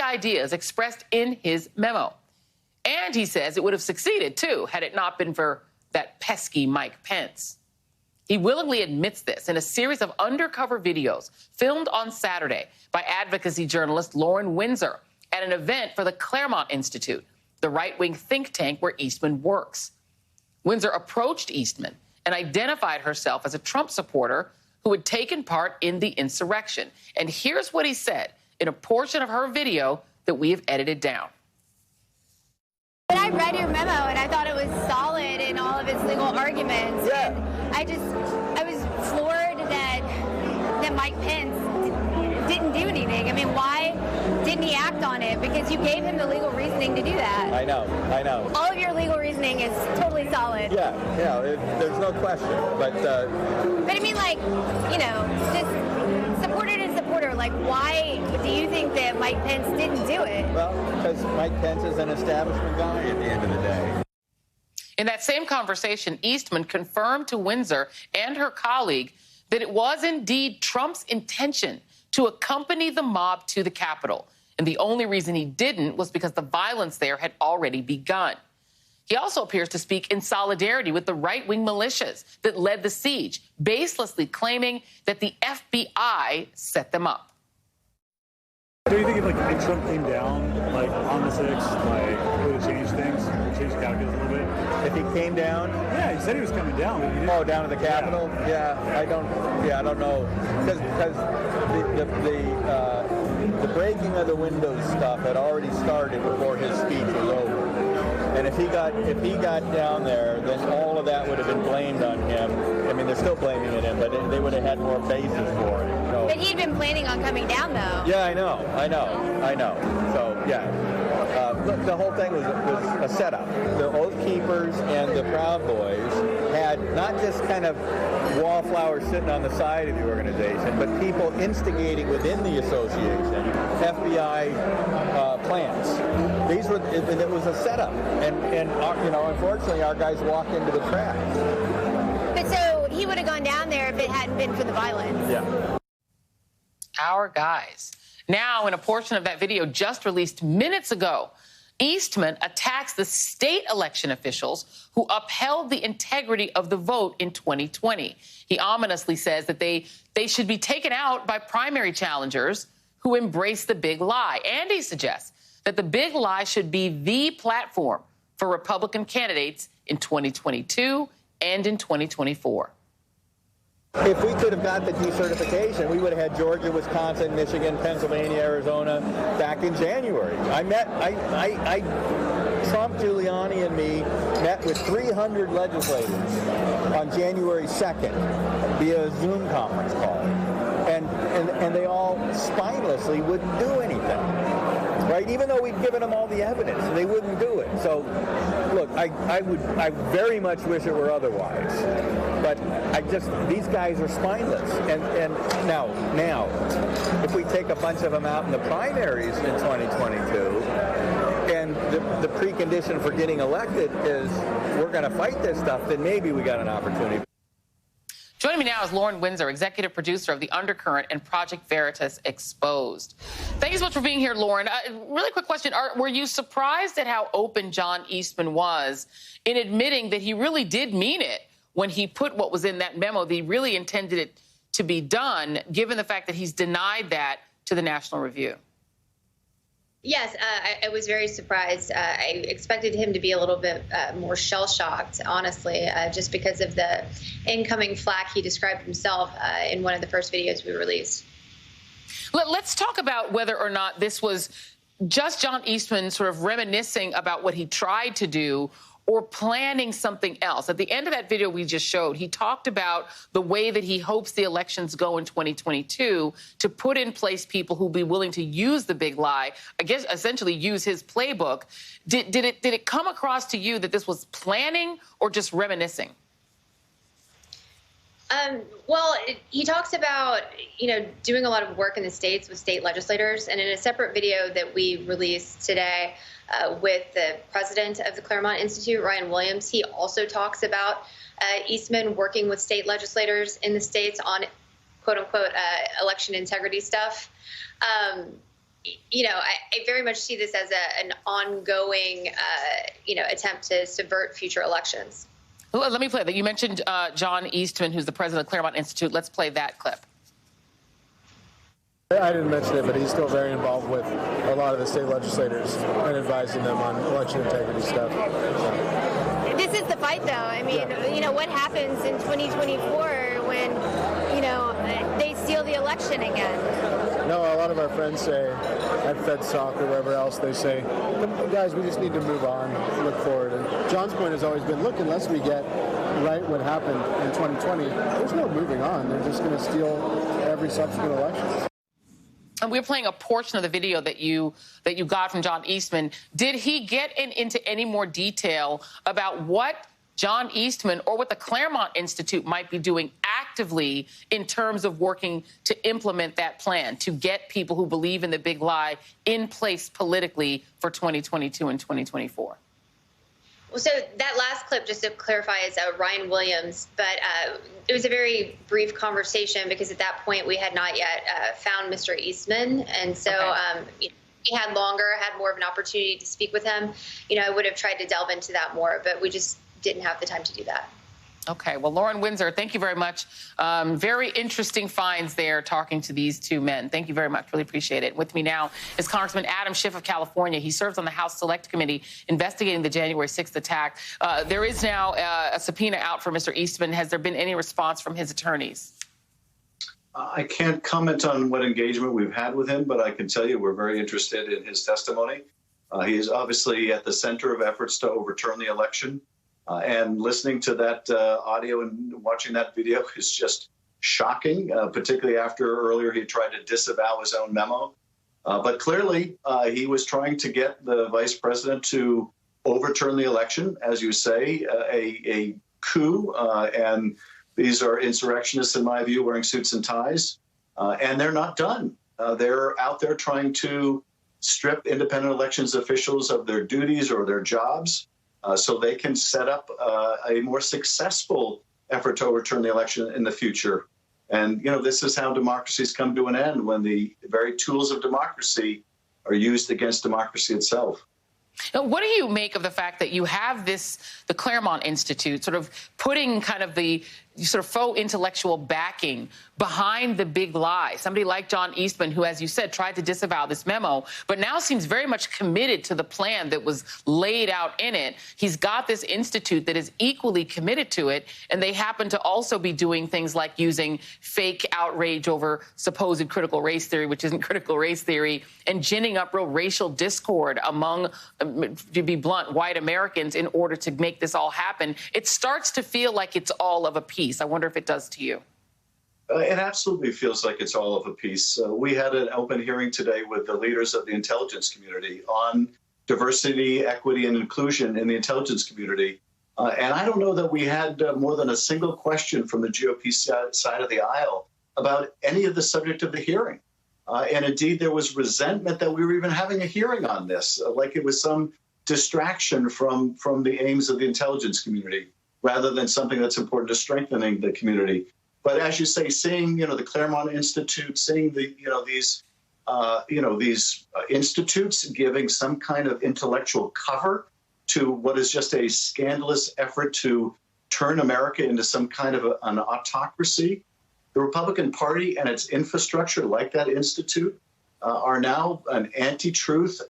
ideas expressed in his memo. And he says it would have succeeded, too, had it not been for that pesky Mike Pence. He willingly admits this in a series of undercover videos filmed on Saturday by advocacy journalist Lauren Windsor at an event for the Claremont Institute, the right-wing think tank where Eastman works. Windsor approached Eastman and identified herself as a Trump supporter who had taken part in the insurrection. And here's what he said in a portion of her video that we have edited down. And I read your memo, and I thought it was solid in all of its legal arguments. Yeah. And I was floored that Mike Pence didn't do anything. I mean, why didn't he act on it? Because you gave him the legal reasoning to do that. I know. All of your legal reasoning is totally solid. Yeah, there's no question. But I mean, like, you know, just supporter to supporter, like, why do you think that Mike Pence didn't do it? Well, because Mike Pence is an establishment guy at the end of the day. In that same conversation, Eastman confirmed to Windsor and her colleague that it was indeed Trump's intention to accompany the mob to the Capitol. And the only reason he didn't was because the violence there had already begun. He also appears to speak in solidarity with the right-wing militias that led the siege, baselessly claiming that the FBI set them up. Do you think if Trump came down on the 6th, would it change things? Would it change the calculus a little bit? If he came down? Yeah, he said he was coming down. Oh, down to the Capitol? Yeah, I don't know. Because the breaking of the windows stuff had already started before his speech was over. And if he got down there, then all of that would have been blamed on him. I mean, they're still blaming it him, but they would have had more basis for it. You know? But he'd been planning on coming down, though. Yeah, I know. So, yeah. Look, the whole thing was a setup. The Oath Keepers and the Proud Boys had not just kind of wallflowers sitting on the side of the organization, but people instigating within the association FBI plans. It was a setup, and unfortunately, our guys walked into the trap. But so he would have gone down there if it hadn't been for the violence. Yeah. Our guys. Now, in a portion of that video just released minutes ago, Eastman attacks the state election officials who upheld the integrity of the vote in 2020. He ominously says that they should be taken out by primary challengers who embrace the big lie. And he suggests that the big lie should be the platform for Republican candidates in 2022 and in 2024. If we could have got the decertification, we would have had Georgia, Wisconsin, Michigan, Pennsylvania, Arizona back in January. Trump, Giuliani, and me met with 300 legislators on January 2nd via Zoom conference call. And they all spinelessly wouldn't do anything. Right? Even though we'd given them all the evidence, they wouldn't do it. So, look, I very much wish it were otherwise. But these guys are spineless. And now, if we take a bunch of them out in the primaries in 2022, and the precondition for getting elected is we're going to fight this stuff, then maybe we got an opportunity. Joining me now is Lauren Windsor, executive producer of The Undercurrent and Project Veritas Exposed. Thank you so much for being here, Lauren. Really quick question. Were you surprised at how open John Eastman was in admitting that he really did mean it when he put what was in that memo, that he really intended it to be done, given the fact that he's denied that to the National Review? Yes, I was very surprised. I expected him to be a little bit more shell-shocked, honestly, just because of the incoming flack he described himself in one of the first videos we released. Let's talk about whether or not this was just John Eastman sort of reminiscing about what he tried to do or planning something else. At the end of that video we just showed, he talked about the way that he hopes the elections go in 2022 to put in place people who'll be willing to use the big lie, I guess essentially use his playbook. Did it come across to you that this was planning or just reminiscing? Well, he talks about, doing a lot of work in the states with state legislators. And in a separate video that we released today with the president of the Claremont Institute, Ryan Williams, he also talks about Eastman working with state legislators in the states on, quote unquote, election integrity stuff. I very much see this as an ongoing, attempt to subvert future elections. Let me play that. You mentioned John Eastman, who's the president of Claremont Institute. Let's play that clip. I didn't mention it, but he's still very involved with a lot of the state legislators and advising them on election integrity stuff. This is the fight, though. I mean, what happens in 2024 when, they steal the election again? No, a lot of our friends say at FedSoc or wherever else, they say, guys, we just need to move on, look forward. And John's point has always been, look, unless we get right what happened in 2020, there's no moving on. They're just going to steal every subsequent election. And we're playing a portion of the video that you got from John Eastman. Did he get into any more detail about what John Eastman or what the Claremont Institute might be doing actively in terms of working to implement that plan, to get people who believe in the big lie in place politically for 2022 and 2024? Well, so that last clip, just to clarify, is Ryan Williams, but it was a very brief conversation because at that point we had not yet found Mr. Eastman. And so we had more of an opportunity to speak with him. I would have tried to delve into that more, but we just didn't have the time to do that. Okay. Well, Lauren Windsor, thank you very much. Very interesting finds there talking to these two men. Thank you very much. Really appreciate it. With me now is Congressman Adam Schiff of California. He serves on the House Select Committee investigating the January 6th attack. There is now a subpoena out for Mr. Eastman. Has there been any response from his attorneys? I can't comment on what engagement we've had with him, but I can tell you we're very interested in his testimony. He is obviously at the center of efforts to overturn the election. And listening to that audio and watching that video is just shocking, particularly after earlier he tried to disavow his own memo. But clearly, he was trying to get the vice president to overturn the election, as you say, a coup. And these are insurrectionists, in my view, wearing suits and ties. And they're not done. They're out there trying to strip independent elections officials of their duties or their jobs. So they can set up a more successful effort to overturn the election in the future. And, this is how democracies come to an end, when the very tools of democracy are used against democracy itself. Now, what do you make of the fact that you have the Claremont Institute sort of putting kind of the sort of faux intellectual backing behind the big lie? Somebody like John Eastman, who, as you said, tried to disavow this memo, but now seems very much committed to the plan that was laid out in it. He's got this institute that is equally committed to it, and they happen to also be doing things like using fake outrage over supposed critical race theory, which isn't critical race theory, and ginning up real racial discord among, to be blunt, white Americans in order to make this all happen. It starts to feel like it's all of a piece. I wonder if it does to you. It absolutely feels like it's all of a piece. We had an open hearing today with the leaders of the intelligence community on diversity, equity, and inclusion in the intelligence community. And I don't know that we had more than a single question from the GOP side of the aisle about any of the subject of the hearing. And indeed, there was resentment that we were even having a hearing on this, like it was some distraction from the aims of the intelligence community, rather than something that's important to strengthening the community. But as you say, seeing the Claremont Institute, seeing these institutes giving some kind of intellectual cover to what is just a scandalous effort to turn America into some kind of an autocracy. The Republican Party and its infrastructure, like that institute, are now an anti-truth,